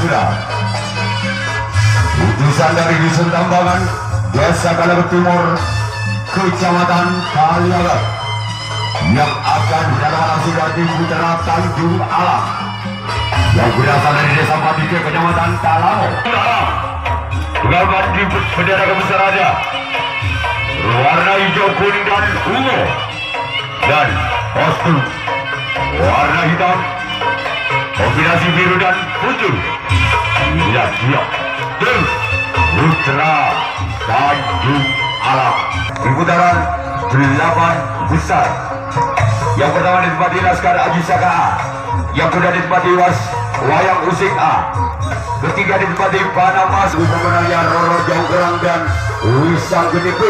sudah. Utusan dari Dusun Tambangan, Desa Kalabat Timur, Kecamatan Kaliagat, yang akan berjalan sudah di Putra Tanjung Alam, yang berasal dari Desa Patike, Kecamatan Talango. Pengalaman di bendera kebesarannya warna hijau, kuning dan ungu, dan kostum warna hitam kombinasi biru dan putih. Lihat dia, Putra Tanjung Alam di putaran 8 besar. Yang pertama ditempati Laskar Aji Saka A, yang kedua ditempati Wayang Usik A, ketiga ditempati Panamas pemenangnya Roro Jauh Gerang dan Wisang Gede B,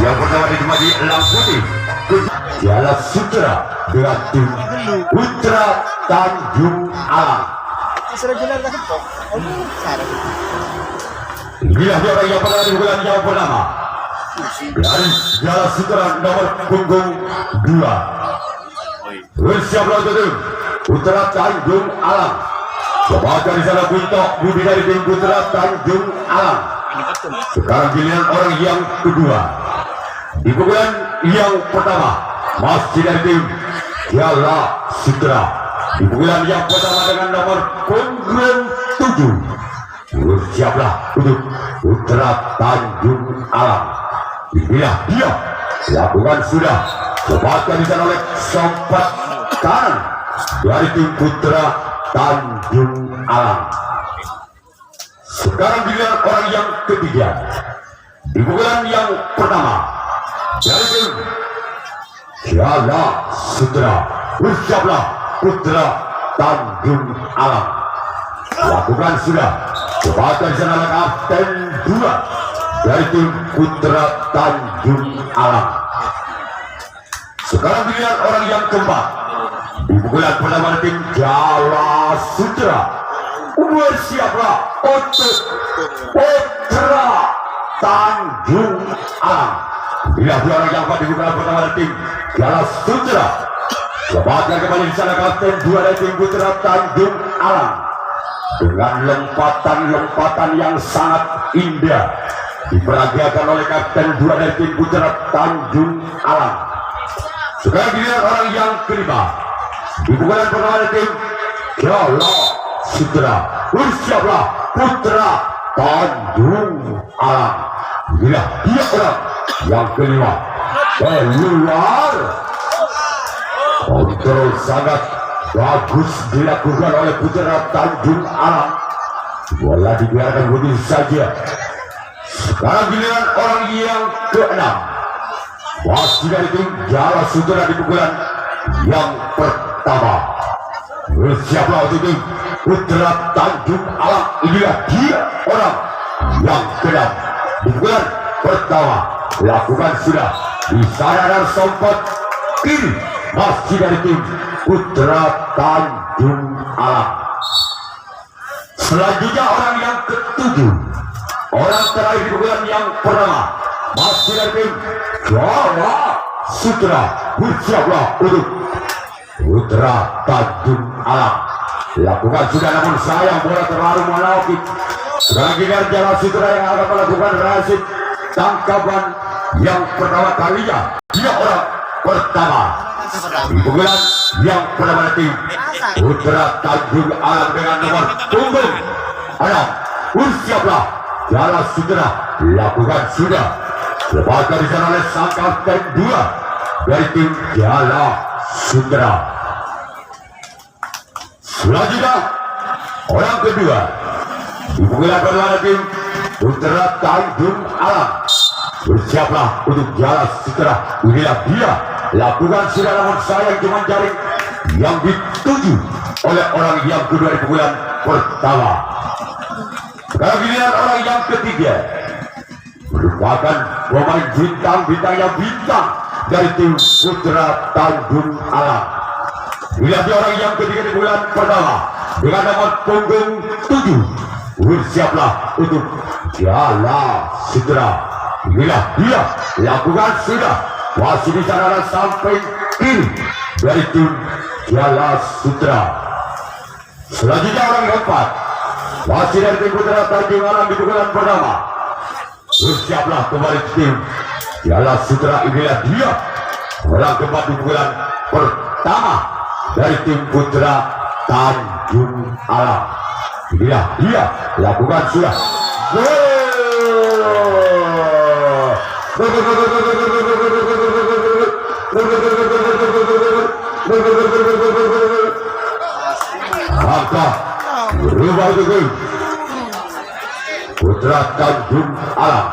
yang pertama ditempati Elang Putih Jala Sutra dengan tim Putra Tanjung Alam. Inilah dia yang pertama di bulan yang pertama dari Jala Sutra nomor punggung 2. Bersiap langsung Putra Tanjung Alam. Coba dari sana Buntok Budi dari tim Putra Tanjung Alam. Sekarang giliran orang yang kedua. Di pukulan yang pertama masih dari tim Jala Sutra. Di pukulan yang pertama dengan nomor punggung 7. Bersiaplah untuk Putra Tanjung Alam. Inilah dia lakukan sudah. Lepaskan di sana oleh sompat kanan dari tim Putra Tanjung Alam. Sekarang giliran orang yang ketiga. Di pukulan yang pertama dari tim Jala Sutra. Bersiaplah Putra Tanjung Alam. Lakukan sudah. Lepaskan di sana oleh Kapten 2 dari tim Putra Tanjung Alam. Sekarang giliran orang yang keempat. Di pukulan pertama tim Jala Sutra. Bersiaplah untuk Putra Tanjung Alam. Bila orang yang keempat di pukulan pertama tim Jala Sutra. Lepaskan kembali di sana Kapten 2 dari tim Putra Tanjung Alam dengan lompatan yang sangat indah diperagakan oleh Kapten 2 dari tim Putra Tanjung Alam. Sekarang giliran orang yang kelima. Di pukulan pertama dari tim Jala Sutra. Bersiaplah Putra Tanjung Alam. Bila dia orang yang kelima keluar. Kontrol sangat bagus dilakukan oleh Putra Tanjung Alam. Bola dibiarkan begitu saja. Sekarang giliran orang yang keenam. Masih dari tim Jala Sutra di pukulan yang pertama. Bersiaplah untuk tim Putra Tanjung Alam. Inilah dia orang yang keenam. Di pukulan pertama lakukan sudah. Di sana dan sompat kiri masih dari tim Putra Tanjung Alam. Selanjutnya orang yang ketujuh. Orang terakhir di pukulan yang pertama masih dari tim Jala Sutra. Bersiaplah untuk Putra Tanjung Alam. Lakukan sudah, namun sayang bola terlalu menolak. Sekarang giliran Jala Sutra yang akan melakukan rasid tangkapan yang pertama kalinya. Dia orang pertama. Di pukulan yang pertama tim Putra Tanjung Alam dengan nomor punggung 6. Bersiaplah Jala Sutra. Lakukan sudah. Lepaskan di sana oleh sang Kapten 2 dari tim Jala Sutra. Selanjutnya orang kedua. Di pukulan pertama tim Putra Tanjung Alam. Bersiaplah untuk Jala Sutra. Inilah dia. Lakukan sudah, namun sayang cuma jaring yang dituju oleh orang yang kedua di pukulan pertama. Sekarang giliran orang yang ketiga. Merupakan pemain bintang yang bintang dari tim Putra Tanjung Alam. Lihat orang yang ketiga di bulan pertama dengan nomor punggung 7. Bersiaplah untuk Jala Sutra. Inilah dia. Lakukan sudah. Masih di sana sampai kiri dari tim Jala Sutra. Selanjutnya orang keempat, masih dari tim putra Tanjung Alam di pukulan pertama. Bersiaplah kembali tim Jala Sutra, inilah dia orang keempat di pukulan pertama dari tim putra Tanjung Alam. Inilah dia, lakukan sudah. Maka berubah juga putra Tanjung Alam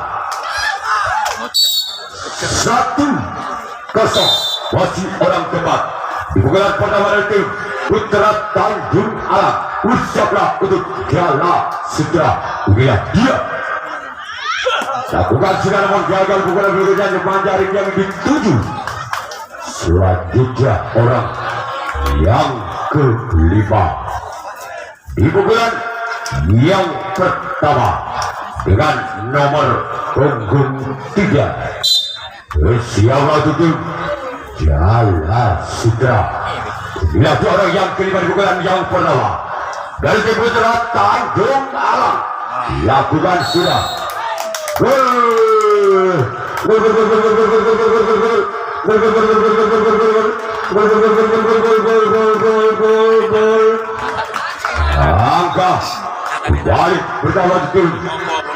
1-0 masih orang keempat di pukulan pertama dari tim putra Tanjung Alam. Bersiaplah untuk Jala Sutra, inilah dia. Lakukan sudah namun gagal pukulan berikutnya depan jaring yang dituju. Selanjutnya orang yang kelima di pukulan yang pertama dengan nomor punggung 3. Bersiaplah untuk Jala Sutra. Inilah dia orang yang kelima di pukulan yang pertama dari tim putra Tanjung Alam. Lakukan sudah. Angka balik bersama tim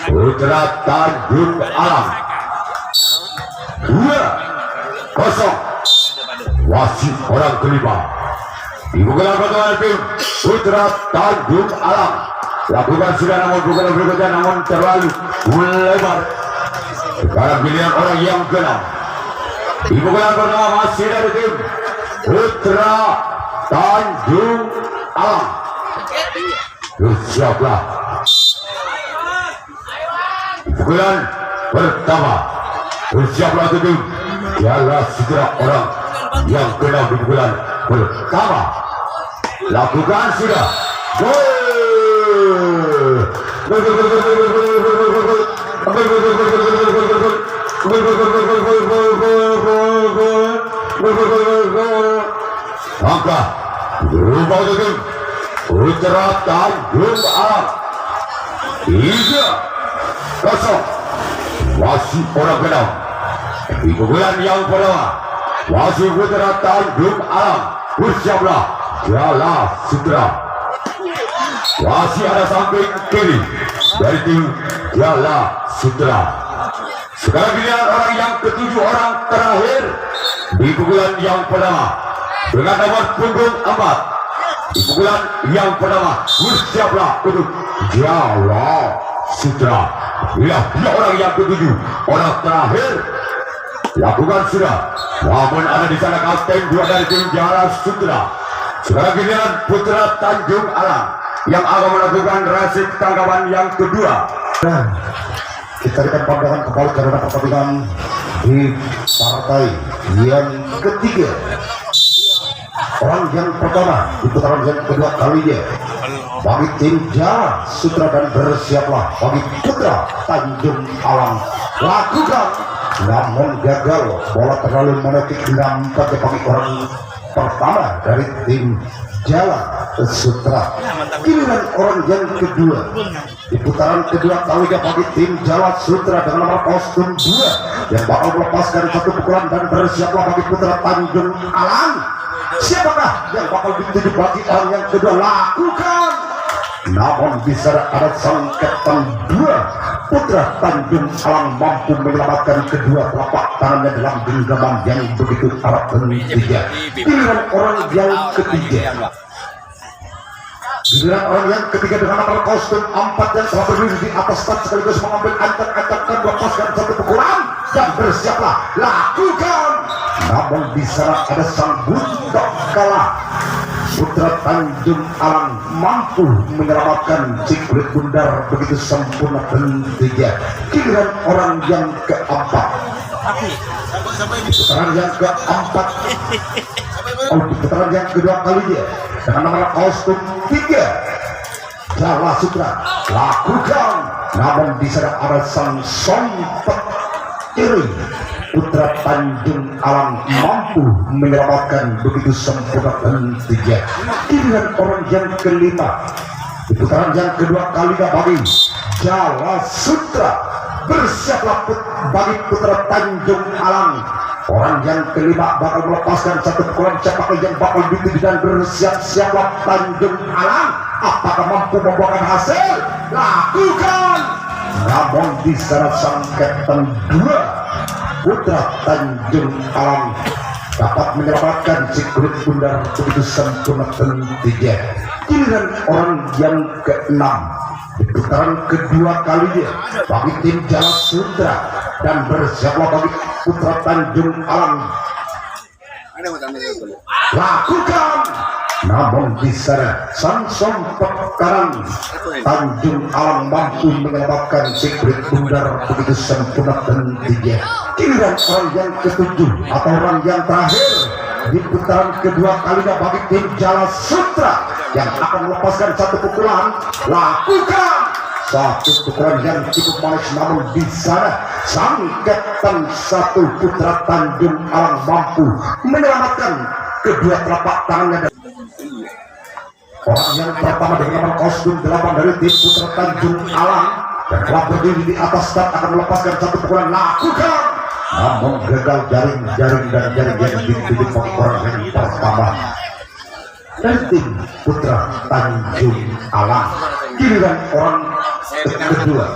putra Tanjung Alam 2-0 wasit orang kelima di pukulan pertama tim putra Tanjung Alam. Lakukan sudah namun pukulan berikutnya namun terlalu melebar. Sekarang pilihan orang yang keenam di pukulan pertama masih dari tim putra Tanjung Alam. Bersiaplah di pukulan pertama. Bersiaplah tim Jala Sutra orang yang keenam di pukulan pertama. Lakukan sudah. Maka berubah tim putra Tanjung Alam 3-0 masih orang keenam di pukulan yang pertama masih putra Tanjung Alam. Bersiaplah Jala Sutra. Masih ada samping kiri dari tim Jala Sutra. Sekarang pilihan orang yang ketujuh, orang terakhir di pukulan yang pertama dengan nomor punggung 4 di pukulan yang pertama. Bersiaplah untuk Jala Sutra. Inilah dia orang yang ketujuh, orang terakhir. Lakukan sudah. Namun ada di sana kapten dua dari tim Jala Sutra. Sekarang giliran putra Tanjung Alam yang akan melakukan rasid tangkapan yang kedua. Dan kita akan pandangan kembali karena pertandingan di partai yang ketiga. Orang yang pertama di putaran yang kedua kalinya bagi tim Jala Sutra, dan bersiaplah bagi putra Tanjung Alam. Lakukan namun gagal, bola terlalu menekik nampaknya bagi orang pertama dari tim Jala Sutra. Giliran orang yang kedua di putaran kedua kalinya bagi tim Jala Sutra dengan nomor kostum 2 yang bakal melepaskan satu pukulan, dan bersiaplah bagi putra Tanjung Alam. Siapakah yang bakal dituju bagi orang yang kedua? Lakukan. Namun bisa ada sang kapten 2 putra Tanjung Alam mampu menyelamatkan kedua telapak tangannya dalam genggaman yang begitu erat dan tiga. Giliran orang yang ketiga. Giliran orang yang ketiga dengan nomor kostum 4 yang telah berdiri di atas stad sekaligus mengambil ancang-ancangkan melepaskan satu pukulan, dan bersiaplah. Lakukan. Namun di sana ada sang budak kalah. Putra Tanjung Alam mampu menyelamatkan si kulit bundar begitu sempurna dan tiga. Giliran orang yang keempat. Putaran yang keempat. Di putaran yang kedua kalinya dengan nomor kostum 3 Jala Sutra. Lakukan. Namun di sana ada sang sompet iri Putra Tanjung Alang mampu menyelamatkan begitu sempurna hentinya. Giliran orang yang kelima di putaran yang kedua kalinya bagi Jala Sutra. Bersiaplah bagi putra Tanjung Alang. Orang yang kelima bakal melepaskan satu pukulan siapakah yang bakal dituju dan bersiap-siaplah Tanjung Alang. Apakah mampu membuahkan hasil? Lakukan. Namun di sana sang Kapten 2 putra Tanjung Alang dapat menyelamatkan si kulit bundar begitu sempurna hentinya. Giliran orang yang keenam di putaran kedua kalinya bagi tim Jala Sutra dan bersiaplah bagi putra Tanjung Alang. Lakukan. Namun di sana sang pekaran Tanjung Alang mampu menyelamatkan si kulit bundar begitu sempurna hentinya. Giliran orang yang ketujuh atau orang yang terakhir di putaran kedua kalinya bagi tim Jala Sutra yang akan melepaskan satu pukulan. Lakukan. Satu pukulan yang cukup manis, namun di sana sang Kapten 1 putra Tanjung Alang mampu menyelamatkan kedua telapak tangannya. Orang yang pertama dengan nomor kostum 8 dari tim putra Tanjung Alang dan telah berdiri di atas start akan melepaskan satu pukulan. Lakukan. Namun gagal jaring dan jaring yang dituju orang yang pertama dari tim putra Tanjung Alang. Giliran orang kedua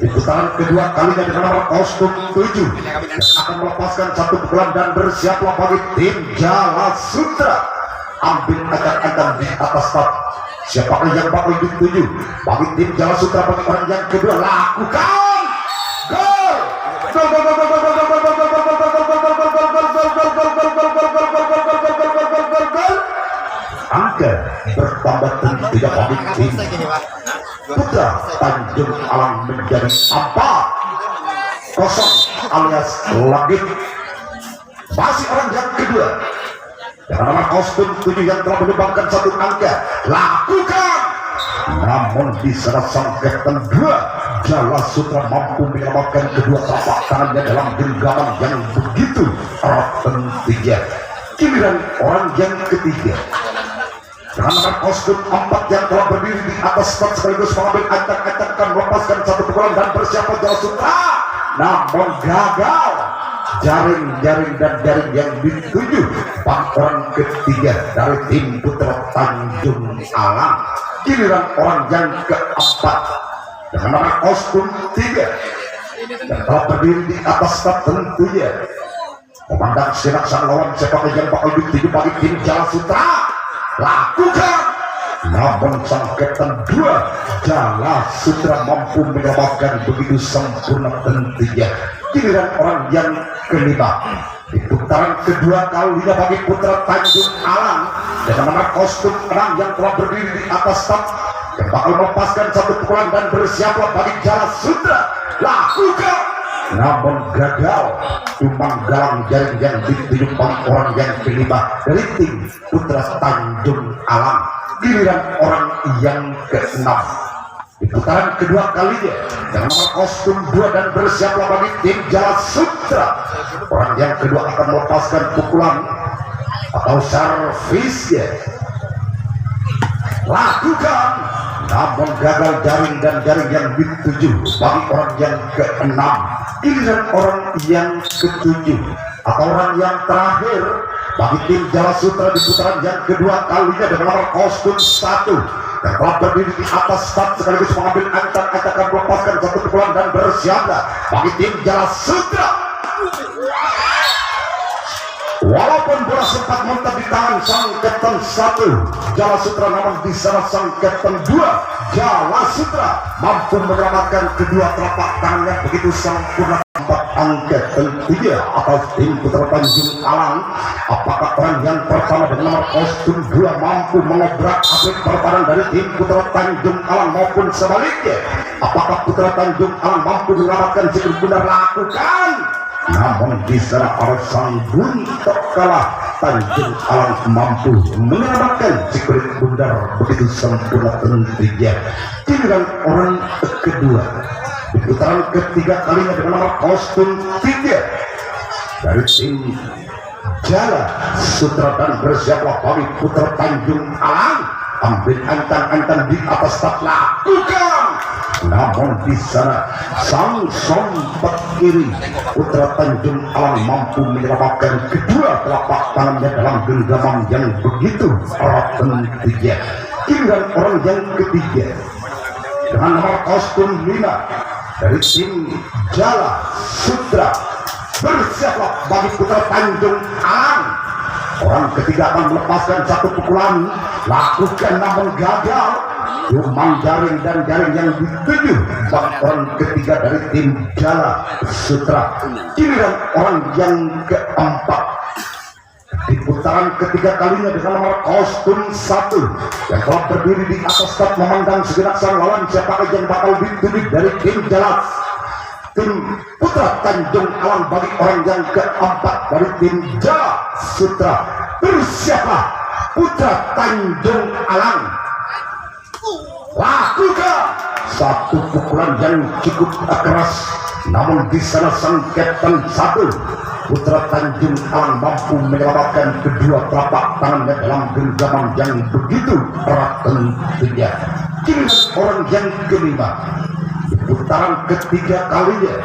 di putaran kedua kalinya dengan nomor kostum 7 akan melepaskan satu pukulan dan bersiaplah bagi tim Jala Sutra. Ambil akan di atas start. Siapakah yang bakal dituju bagi tim Jala Sutra bagi orang yang kedua? Lakukan. Gol. Angka bertambah tidak bagi tim putra Tanjung Alang menjadi 4-0 alias lagi. Masih orang yang kedua dengan nomor kostum 7 yang telah menyumbangkan satu angka. Lakukan. Namun di sana sang Kapten 2 Jala Sutra mampu menyelamatkan kedua telapak tangannya dalam genggaman yang begitu erat hentinya. Giliran orang yang ketiga dengan nomor kostum 4 yang telah berdiri di atas start sekaligus mengambil acak-acakan melepaskan satu pukulan dan bersiap Jala Sutra. Namun gagal. Jaring dan jaring yang dituju bagi orang ketiga dari tim putra Tanjung Alang. Giliran orang yang keempat dengan nomor kostum 3 yang telah berdiri di atas start tentunya memandang sinak sang lawan siapakah yang bakal dituju bagi tim Jala Sutra. Lakukan. Namun sang Kapten 2 Jala Sutra mampu menyelamatkan begitu sempurna hentinya. Giliran orang yang kelima di putaran kedua kalinya bagi putra Tanjung Alang dengan nomor kostum 6 yang telah berdiri di atas start yang bakal melepaskan satu pukulan dan bersiaplah bagi Jala Sutra. Lakukan. Namun gagal. Tumang galang jaring yang dituju bagi orang yang kelima dari tim putra Tanjung Alang. Giliran orang yang keenam di putaran kedua kalinya dengan nomor kostum 2 dan bersiaplah bagi tim Jala Sutra. Orang yang kedua akan melepaskan pukulan atau servisnya. Lakukan. Namun gagal jaring dan jaring yang dituju bagi orang yang keenam. Giliran orang yang ketujuh atau orang yang terakhir bagi tim Jala Sutra di putaran yang kedua kalinya dengan nomor kostum 1 yang telah berdiri di atas start sekaligus mengambil acak-acakan melepaskan satu pukulan dan bersiaplah bagi tim Jala Sutra. Walaupun bola sempat mentok di tangan sang Kapten 1 Jala Sutra, namun di sana sang Kapten 2 Jala Sutra mampu menyelamatkan kedua telapak tangannya begitu sempurna. 4 angka tentunya atas tim putra Tanjung Alang. Apakah orang yang pertama dengan nomor kostum 2 mampu mengobrak-abrik pertahanan dari tim putra Tanjung Alang maupun sebaliknya? Apakah putra Tanjung Alang mampu menyelamatkan si benar? Lakukan. Namun di sana sang buntok kalah Tanjung Alang mampu menyelamatkan si kulit bundar begitu sempurna tentunya. Giliran orang kedua di putaran ketiga kalinya dengan nomor kostum 3 dari tim Jala Sutra dan bersiaplah bagi Putra Tanjung Alang. Ambil antang-antang di atas tak lakukan, namun di sana sang sompet kiri Putra Tanjung Alang mampu menyelamatkan kedua telapak tangannya dalam genggaman yang begitu erat dan tiga. Giliran orang yang ketiga dengan nomor kostum 5 dari tim Jala Sutra bersiaplah bagi Putra Tanjung Alang. Orang ketiga akan melepaskan satu pukulan, lakukan namun gagal. Cuma jaring dan jaring yang dituju bagi orang ketiga dari tim Jala Sutra. Giliran orang yang keempat di putaran ketiga kalinya dengan nomor kostum 1 yang telah berdiri di atas start memandang sejenak sang lawan siapa yang bakal dituju dari tim Jala. Tim Putra Tanjung Alang bagi orang yang keempat dari tim Jala Sutra. Bersiaplah Putra Tanjung Alang, lakukan satu pukulan yang cukup keras, namun di sana sang Kapten 1 Putra Tanjung Alang mampu menyelamatkan kedua telapak tangannya dalam genggaman yang begitu erat dan tiga. Kini orang yang kelima putaran ketiga kalinya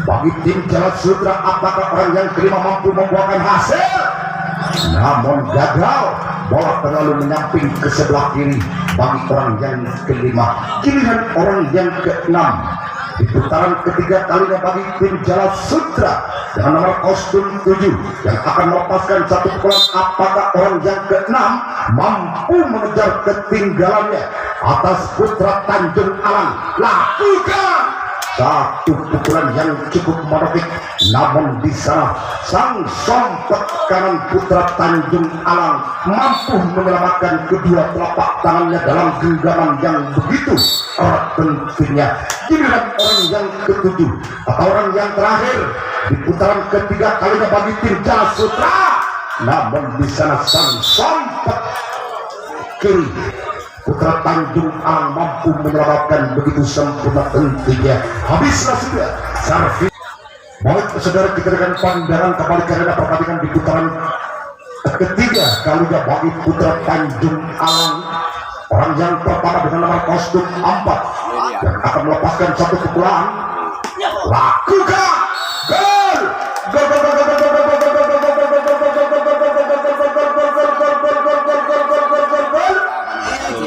bagi tim Jala Sutra, apakah orang yang kelima mampu membuahkan hasil? Namun gagal, bola terlalu menyamping ke sebelah kiri bagi orang yang kelima. Giliran orang yang keenam di putaran ketiga kalinya bagi tim Jala Sutra dengan nomor kostum 7 yang akan melepaskan satu pukulan, apakah orang yang keenam mampu mengejar ketinggalannya atas Putra Tanjung Alang? Lakukan satu pukulan yang cukup menarik, namun di sana sang sompet kanan Putra Tanjung Alang mampu menyelamatkan kedua telapak tangannya dalam genggaman yang begitu erat tentunya. Giliran orang yang ketujuh atau orang yang terakhir di putaran ketiga kalinya bagi tim Jala Sutra, namun di sana sang sompet kiri Putra Tanjung Alang mampu menyelamatkan begitu sempurna tentunya. Habislah sudah servis. Baik saudara, kita dengan pandangan kembali karena pertandingan di putaran ketiga kalinya bagi Putra Tanjung Alang. Orang yang pertama dengan nomor kostum 4 yang akan melepaskan satu pukulan, lakukan gol.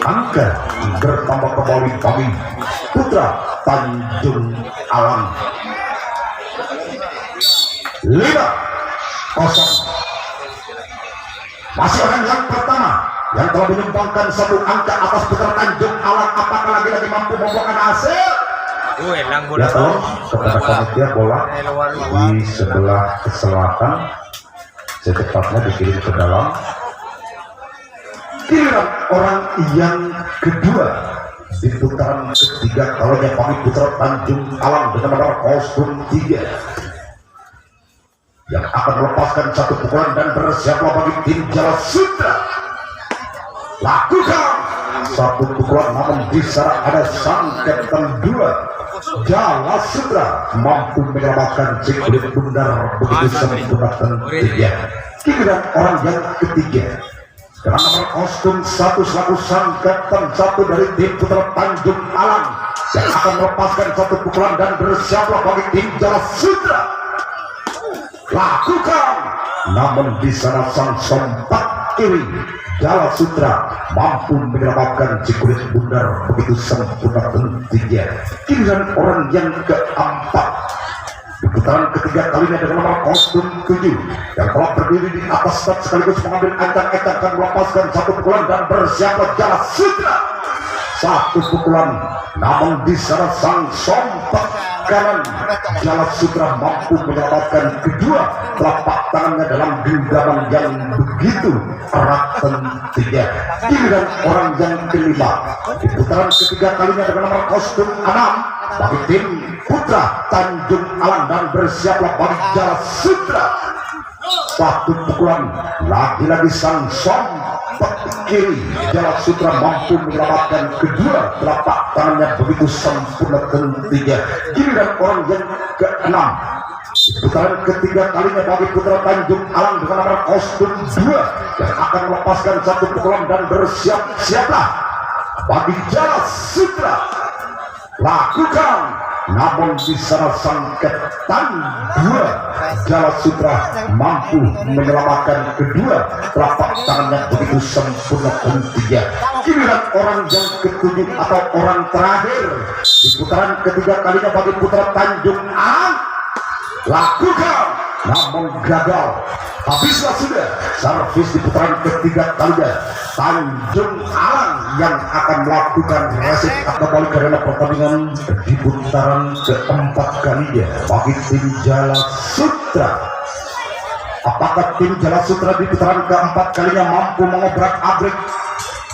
Angka bertambah kembali bagi Putra Tanjung Alang 5-0. Masih orang yang pertama yang telah menyumbangkan satu angka atas Putra Tanjung Alang, apakah lagi-lagi mampu membuahkan hasil? Ya tolong kepada panitia bola di sebelah selatan secepatnya dikirim ke dalam. Giliran orang yang kedua di putaran ketiga kalaunya bagi Putra Tanjung Alang dengan nomor kostum 3 yang akan melepaskan satu pukulan dan bersiaplah bagi tim Jala Sutra. Lakukan satu pukulan, namun di sana ada sang Kapten 2 Jala Sutra mampu menyelamatkan si kulit bundar begitu sempurna tentunya. Giliran orang yang ketiga dengan nomor kostum 1 selaku sang Kapten 1 dari tim Putra Tanjung Alang yang akan melepaskan satu pukulan dan bersiaplah bagi tim Jala Sutra. Lakukan, namun di sana sang sompet kiri Jala Sutra mampu menyelamatkan si kulit bundar begitu sempurna tentunya. Giliran orang yang keempat di putaran ketiga kalinya dengan nomor kostum 7 yang telah berdiri di atas start sekaligus mengambil ancang-ancang akan melepaskan satu pukulan dan bersiaplah Jala Sutra. Satu pukulan, namun di sana sang sompet kanan Jala Sutra mampu menyelamatkan kedua telapak tangannya dalam genggaman yang begitu erat tentunya. Giliran orang yang kelima di putaran ketiga kalinya dengan nomor kostum 6 bagi tim Putra Tanjung Alang dan bersiaplah bagi Jala Sutra. Satu pukulan, lagi-lagi sang sompet kiri Jala Sutra mampu menyelamatkan kedua telapak tangannya begitu sempurna tentunya. Giliran orang yang keenam Putaran ketiga kalinya bagi putra Tanjung Alang dengan nomor kostum 2 yang akan melepaskan satu pukulan dan bersiap-siaplah bagi Jala Sutra. Lakukan, namun di sana sang Ketan 2 Jala Sutra mampu menyelamatkan kedua telapak tangannya begitu sempurna. Ketiga giliran orang yang ketujuh atau orang terakhir di putaran ketiga kalinya bagi putra Tanjung Alang. Lakukan, namun gagal. Habislah sudah servis di putaran ketiga kalinya. Tanjung Alang yang akan melakukan reset atau balik karena pertandingan di putaran keempat kalinya bagi tim Jala Sutra. Apakah tim Jala Sutra di putaran keempat kalinya mampu mengobrak-abrik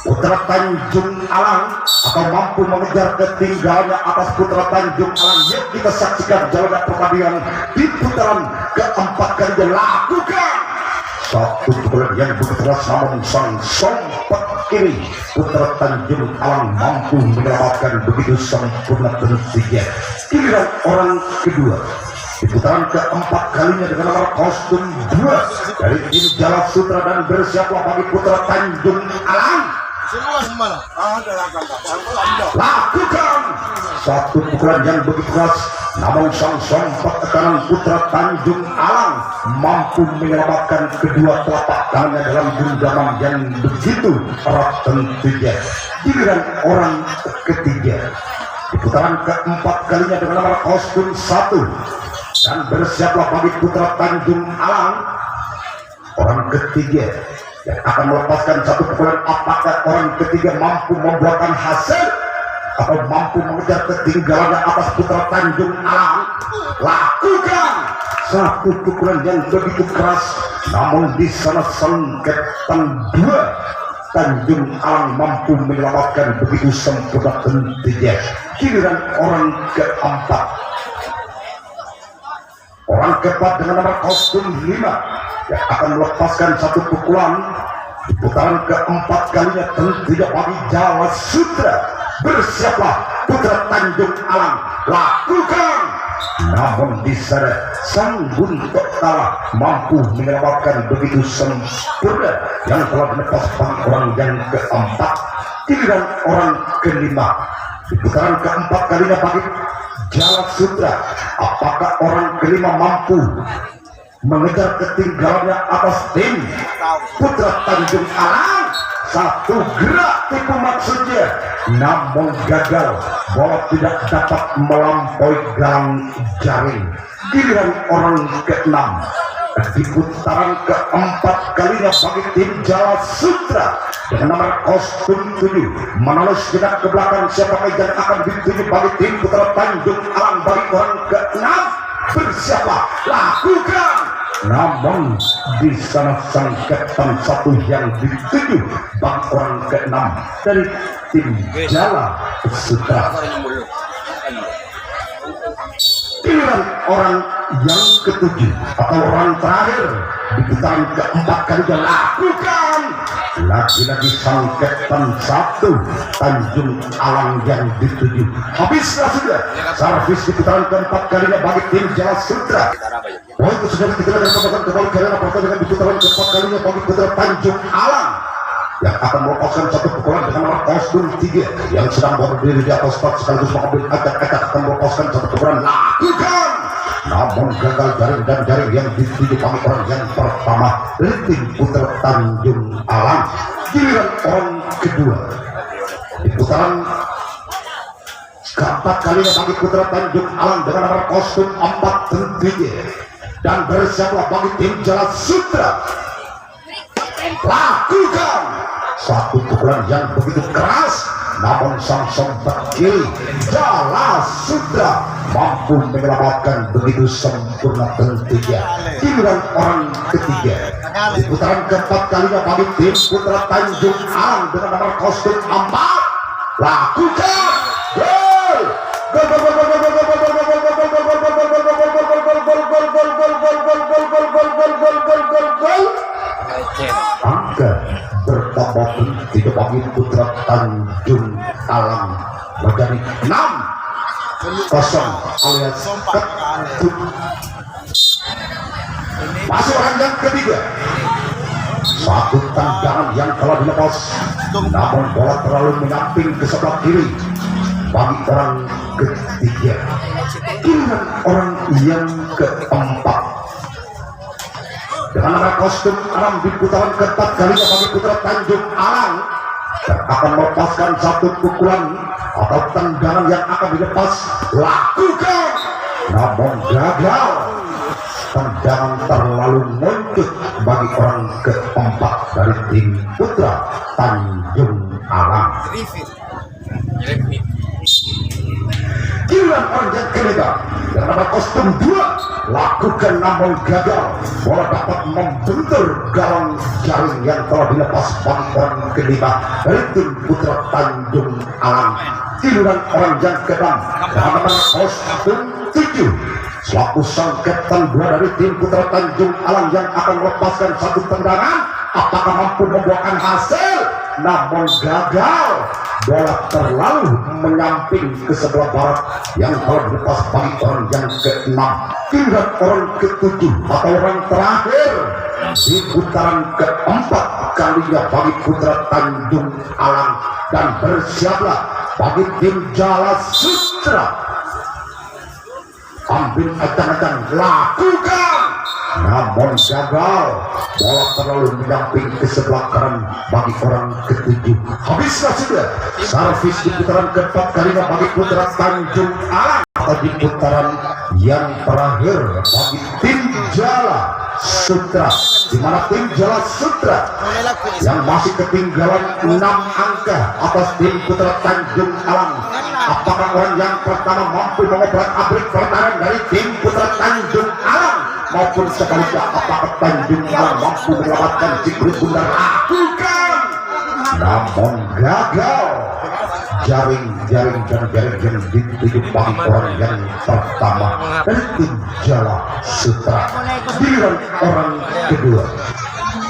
putra Tanjung Alang atau mampu mengejar ketinggalannya atas putra Tanjung Alang? Yuk kita saksikan jalannya pertandingan di putaran keempat kalinya. Lakukan satu pukulan yang begitu keras, namun sang sompet kiri putra Tanjung Alang mampu menyelamatkan begitu sempurna. Tentunya giliran orang kedua di putaran keempat kalinya dengan nomor kostum 2 dari tim Jala Sutra dan bersiaplah bagi putra Tanjung Alang. Lakukan satu pukulan yang begitu keras, namun sang sompet kanan putra Tanjung Alang mampu menyelamatkan kedua telapak tangannya dalam genggaman yang begitu erat. Tentunya giliran orang ketiga di putaran keempat kalinya dengan nomor kostum 1 dan bersiaplah bagi putra Tanjung Alang. Orang ketiga yang akan melepaskan satu pukulan. Apakah orang ketiga mampu membuahkan hasil atau mampu mengejar ketinggalannya atas putra Tanjung Alang? Lakukan satu pukulan yang begitu keras, namun di sana sang Ketan 2 Tanjung Alang mampu menyelamatkan begitu sempurna. Tentunya giliran orang keempat, orang keempat dengan nomor kostum 5 yang akan melepaskan satu pukulan di putaran keempat kalinya. Tentunya bagi Jala Sutra. Bersiaplah putra Tanjung Alang. Lakukan, namun di sana sang Guntok Kala mampu menyelamatkan begitu sempurna yang telah melepaskan orang yang keempat. Giliran orang kelima di putaran keempat kalinya bagi Jala Sutra. Apakah orang kelima mampu mengejar ketinggalannya atas tim putra Tanjung Alang? Satu gerak tipu maksudnya, namun gagal. Bola tidak dapat melampaui galang jaring. Giliran orang keenam di putaran keempat kalinya bagi tim Jala Sutra dengan nomor kostum 7 menoleh sejenak ke belakang. Siapakah yang akan dituju bagi tim putra Tanjung Alang? Bagi orang keenam bersiaplah. Lakukan, namun di sana sang Ketan 1 yang dituju bagi orang keenam dari tim Jala Sutra. Giliran orang yang ketujuh atau orang terakhir di putaran keempat kalinya. Lakukan lagi-lagi sang Ketan 1 Tanjung Alang yang dituju. Habislah sudah servis di putaran keempat kalinya bagi tim Jala Sutra. Oh, itu sudah kita akan kembali kembali karena pertandingan di putaran keempat kalinya bagi putra Tanjung Alang yang akan melepaskan satu pukulan dengan nomor kostum 3 yang sedang berdiri di atas start sekaligus mengambil akad-akad akan melepaskan satu pukulan. Lakukan, namun gagal jaring dan jaring yang dituju bagi orang yang pertama dari tim putra Tanjung Alang. Giliran orang kedua di putaran keempat kalinya bagi putra Tanjung Alang dengan nomor kostum 4 tentunya dan bersiaplah bagi tim Jala Sutra. Lakukan satu pukulan yang begitu keras, namun sang sompet kiri Jala Sutra mampu menyelamatkan begitu sempurna. Tentunya giliran orang ketiga di putaran keempat kalinya bagi tim putra Tanjung Alang dengan nomor kostum 4. Lakukan gol, gol, gol, gol, gol, gol, gol, gol, gol, angka bertambah tidak bagi putra Tanjung Alang menjadi 6-0 alias Masih orang yang ketiga. Satu tendangan yang telah dilepas, namun bola terlalu menyamping ke sebelah kiri bagi orang ketiga. Giliran orang yang keempat dengan nama kostum Alam di putaran keempat kalinya bagi putra Tanjung Alang dan akan melepaskan satu pukulan atau tendangan yang akan dilepas. Lakukan, namun gagal. Tendangan terlalu muncul bagi orang keempat dari tim putra Tanjung Alang. Giliran orang yang kelima dengan nama kostum 2 lakukan, namun gagal. Bola dapat membentur gawang jaring yang telah dilepas bagi orang kelima dari tim putra Tanjung Alang. Giliran orang yang keenam dengan nama kostum 7 selaku sang kapten 2 dari tim putra Tanjung Alang yang akan melepaskan satu tendangan. Apakah mampu membuahkan hasil? Namun gagal. Bola terlalu menyamping ke sebelah barat yang telah dilepas bagi orang yang keenam. Giliran orang ketujuh atau orang terakhir di putaran keempat kalinya bagi putra Tanjung Alang, dan bersiaplah bagi tim Jala Sutra. Ambil acang-acang, lakukan, namun gagal. Bola terlalu menyamping ke sebelah kanan bagi orang ketujuh. Habislah sudah servis di putaran keempat kalinya bagi putra Tanjung Alang. Atau di putaran yang terakhir bagi tim Jala Sutra, di mana tim Jala Sutra yang masih ketinggalan 6 angka atas tim putra Tanjung Alang. Apakah orang yang pertama mampu mengobrak-abrik pertahanan dari tim putra Tanjung Alang, maupun sebaliknya apakah Tanjung Alang mampu menyelamatkan Cikru Bunda? Lakukan, namun gagal. Jaring yang dituju bagi orang yang pertama dari tim Jala Sutra. Giliran orang kedua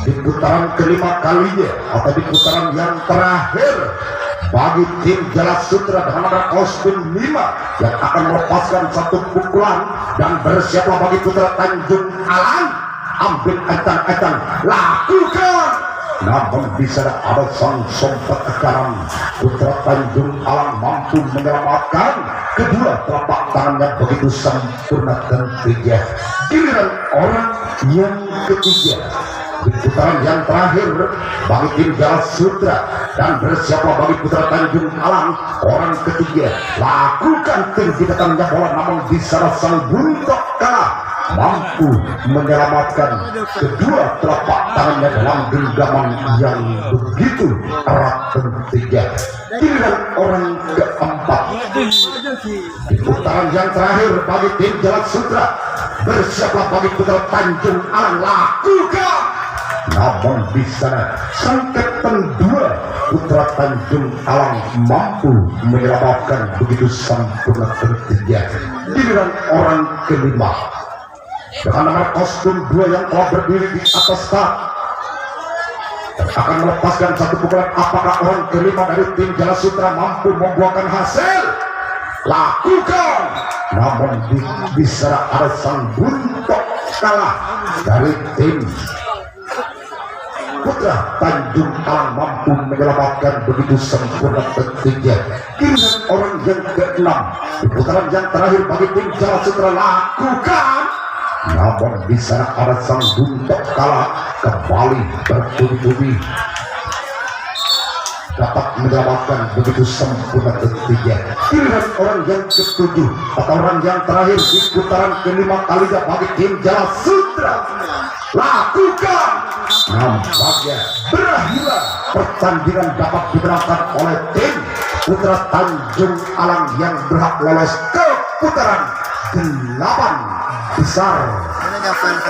di putaran kelima kalinya atau di putaran yang terakhir bagi tim Jala Sutra dengan nama kostum 5 yang akan melepaskan satu pukulan dan bersiaplah bagi putra Tanjung Alang. Ambil acang-acang, lakukan, namun bisa ada sang sompet kanan putra Tanjung Alang mampu menyelamatkan kedua telapak tangannya begitu sempurna tentunya. Giliran orang yang ketiga di putaran yang terakhir bagi tim Jala Sutra dan bersiaplah bagi putra Tanjung Alang. Orang ketiga lakukan tinggi datangnya bola, namun bisa sang buntok kalah mampu menyelamatkan kedua telapak tangannya dalam genggaman yang begitu erat tentunya. Giliran orang keempat di putaran yang terakhir bagi tim Jala Sutra, bersiaplah bagi putra Tanjung Alang. Lakukan, namun di sana sang kapten 2 putra Tanjung Alang mampu menyelamatkan begitu sempurna tentunya. Giliran orang kelima dengan nama kostum 2 yang telah berdiri di atas tak dan akan melepaskan satu pukulan. Apakah orang kelima dari tim Jala Sutra mampu membuahkan hasil? Lakukan, namun bisa ada sang buntok kalah dari tim putra Tanjung Alang mampu menyelamatkan begitu sempurna tentunya. Giliran orang yang keenam di putaran yang terakhir bagi tim Jala Sutra. Lakukan, namun di sana ada sang buntok kalah kembali bertubi-tubi dapat menyelamatkan begitu sempurna tentunya. Giliran orang yang ketujuh atau orang yang terakhir di putaran kelima kalinya bagi tim Jala Sutra. Lakukan, nampaknya berakhirlah pertandingan dapat dimenangkan oleh tim putra Tanjung Alang yang berhak lolos ke putaran 8 besar.